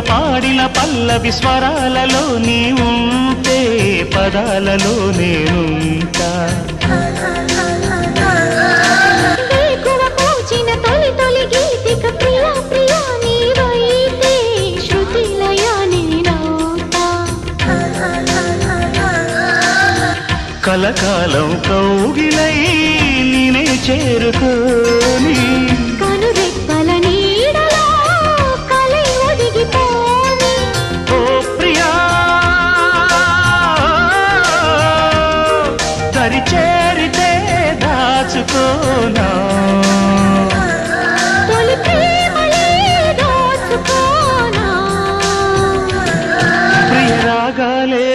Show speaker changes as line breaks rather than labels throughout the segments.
పాడిన పల్లవి స్వరాలలో నీ ఉంటే పదాలలో నేనుంటా. కలకాలం కౌగిలై నేనే చేరుకోని
కనురెప్పల నీడలో కలై ఒదిగిపోని.
ఓ ప్రియా దరి చేరితే దాచుకోనా
తొలి ప్రేమలే దోచుకోనా.
ప్రియ రాగాలే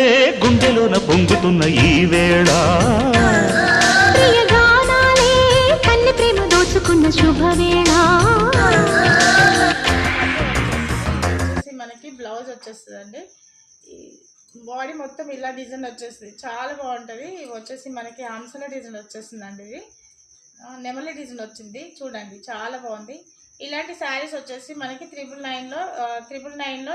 గుండెలోన పొంగుతున్న ఈ వేళ
ప్రియగానాలే కన్నె ప్రేమ దోచుకున్న శుభవేళ.
మనకి బ్లౌజ్ వచ్చేస్తుందండి. ఈ బాడీ మొత్తం ఇలా డిజైన్ వచ్చేస్తుంది, చాలా బాగుంటుంది. ఇవి వచ్చేసి మనకి హంసల డిజైన్ వచ్చేస్తుందండి. ఇది నెమలి డిజైన్ వచ్చింది చూడండి, చాలా బాగుంది. ఇలాంటి శారీస్ వచ్చేసి మనకి 999లో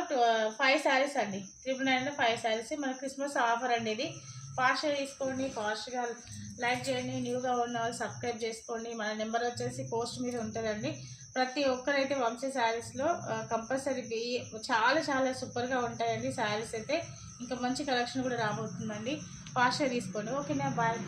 5 శారీస్ అండి. 999లో 5 శారీస్. మన క్రిస్మస్ ఆఫర్ అండి. ఇది ఫాస్ట్గా తీసుకోండి, ఫాస్ట్గా లైక్ చేయండి. న్యూగా ఉన్న వాళ్ళు సబ్స్క్రైబ్ చేసుకోండి. మన నెంబర్ వచ్చేసి పోస్ట్ మీద ఉంటుందండి. ప్రతి ఒక్కరైతే వంశీ శారీస్లో కంపల్సరీ చాలా చాలా సూపర్గా ఉంటాయండి శారీస్ అయితే. ఇంకా మంచి కలెక్షన్ కూడా రాబోతుందండి. ఫాస్ట్గా తీసుకోండి. ఓకేనా, బాయ్.